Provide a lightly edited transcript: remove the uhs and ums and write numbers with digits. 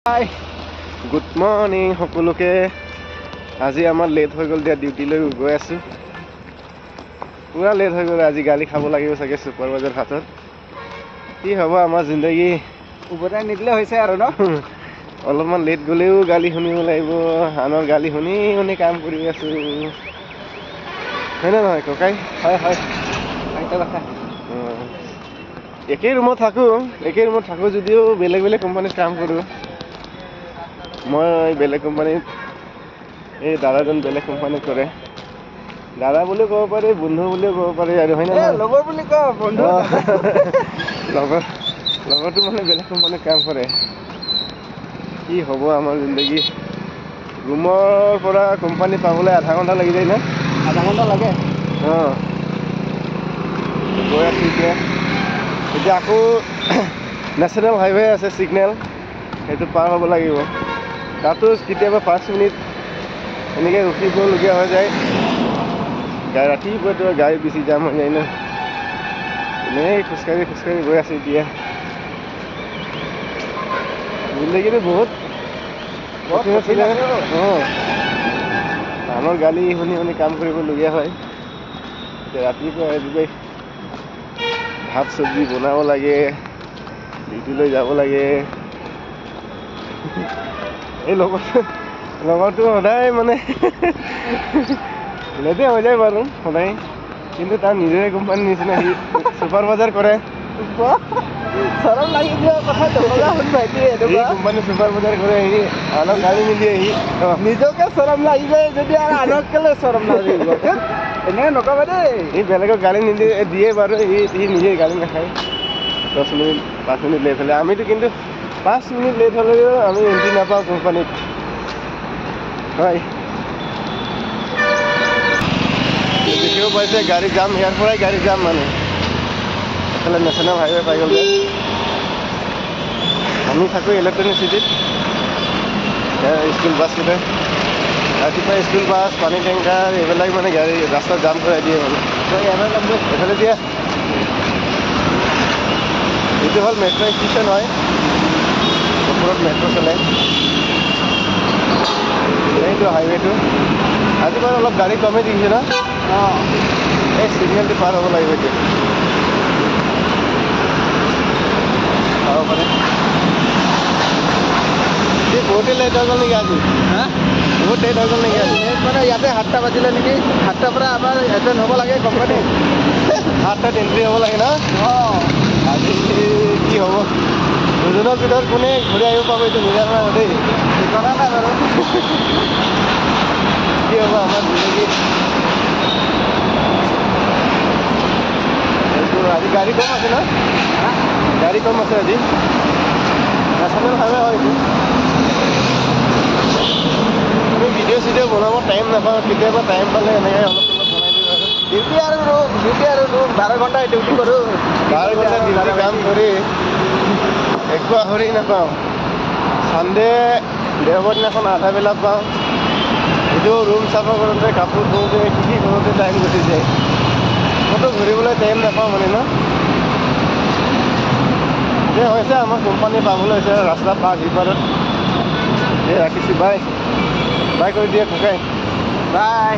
Hi, good morning সকলোকে আজি আমাৰ লেট হৈ গল দিয়া ডিউটি লৈ গৈ আছো পুৰা লেট হৈ গল আজি গালি খাব লাগিব চাগে সুপাৰভাইজাৰ হাতত কি হ'ব আমাৰ জিন্দগী উভতাই নিদিলে হৈছে আৰু ন অলপমান লেট গলেও গালি শুনিব লাগিব আনৰ গালি শুনি শুনি কাম কৰি আছো হয় না নহয় ককাই হয় হয় আইতা কথা একেই ৰুমত থাকো যদিও বেলেগ বেলেগ কোম্পানীত কাম কৰো মই বেলেগ কোম্পানীত এই দাদাজন বেলেগ কোম্পানীত কৰে দাদা বুলিও ক'ব পাৰি বন্ধু বুলিও ক'ব পাৰি আৰু হয় না লগৰ বুলি ক বন্ধু লগৰটো মানে বেলেগ কোম্পানীত কাম কৰে কি হ'ব আমাৰ জিন্দগী ৰুমৰ পৰা কোম্পানী পাবলৈ আধা ঘণ্টা লাগি যায় না আধা ঘণ্টা লাগে গৈ আছো এতিয়া আকৌ নেশ্যনেল হাইৱে আছে ছিগনেল সেইটো পাৰ হ'ব লাগিব তাতো কেতিয়াবা 5 মিনিট এনেকৈ ৰখিবলগীয়া হৈ যায় ৰাতিপুৱাতো গাড়ী বেছি জাম হৈ যায় ন এনেই খোজকাঢ়ি গৈ আছো এতিয়া জিন্দগীটো বহুত আনৰ গালি শুনি শুনি কাম কৰিবলগীয়া হয় ৰাতিপুৱা ভাত চব্জি বনাব লাগে ডিউটিলৈ যাব লাগে এই লগৰটো সদায় মানে লেটে হৈ যায় বাৰু সদায় কিন্তু তাৰ নিজৰে কোম্পানীৰ নিচিনা সি চুপাৰভাইজাৰ কৰে চৰম লাগি যোৱা কথা কোম্পানী চুপাৰভাইজাৰ কৰে সি আনক গালি নিদিয়ে সি নিজকে চৰম লাগি যায় যদি আৰু আনক কেলে চৰম লাগিব এনেকৈ নকবা দেই সি বেলেগক গালি নিদিয়ে দিয়ে বাৰু সি নিজে গালি নাখায় 10 মিনিট 5 মিনিট লেট হ'লে আমিতো কিন্তু 5 মিনিট লেট হ'লেও আমি এণ্ট্ৰি নাপাওঁ কোম্পানীত হয় দেখিব পাইছে গাড়ী যাম ইয়াৰ পৰাই গাড়ী যাম মানে এইফালে নেশ্যনেল হাইৱে পাই গ'ল আমি থাকোঁ ইলেক্ট্ৰনিক চিটিত স্কুল বাছকেইটা ৰাতিপুৱা স্কুল বাছ পানী টেংকাৰ এইবিলাক মানে গাড়ী ৰাস্তাত জাম কৰাই দিয়ে মানে এইফালে দিয়া এইটো হ'ল মেট্ৰ' ষ্টেচন হয় ওপৰত মেট্ৰ' চলে এইটো হাইৱেটো আজি বাৰু অলপ গাড়ী কমেই দেখিছে ন এই ছিগনেলটো পাৰ হ'ব লাগিব এতিয়া পাব পাৰে বহুতেই লেট হৈ গ'ল নেকি আজি বহুত লেট হৈ গ'ল নেকি আজি মানে ইয়াতে 7টা বাজিলে নেকি 7টাৰ পৰা আমাৰ এটেণ্ড হ'ব লাগে কোম্পানী 7টাত এণ্ট্ৰি হ'ব লাগে ন আজি কি হ'ব দুজনৰ ভিতৰত কোনে ঘূৰি আহিব পাব এইটো নিজৰ নাই দেই ঠিকনা নাই বাৰু কি হ'ব আমাৰ জিন্দগী এইটো আজি গাড়ী কম আছে ন গাড়ী কম আছে আজি নেশ্যনেল হাইৱে হয় এইটো আমি ভিডিঅ' চিডিঅ' বনাব টাইম নাপাওঁ কেতিয়াবা টাইম পালে এনেকৈ অলপ বনাই দিওঁ আৰু ডিউটি আৰু 12 ঘণ্টা ডিউটি কৰোঁ 12 ঘণ্টা ডিউটি কাম কৰি একো আহৰি নাপাওঁ চানডে দেওবাৰ দিনাখন আধা বেলা পাওঁ এইটো ৰুম চাফা কৰোঁতে কাপোৰ ধোওঁতে কি কৰোঁতে টাইম গুচি যায় ক'তো ঘূৰিবলৈ টাইম নাপাওঁ মানে ন এই হৈছে আমাৰ কোম্পানী পাবলৈ হৈছে ৰাস্তা পাৰ সিপাৰত এই ৰাখিছোঁ বাই কৰি দিয়ে ককাই বাই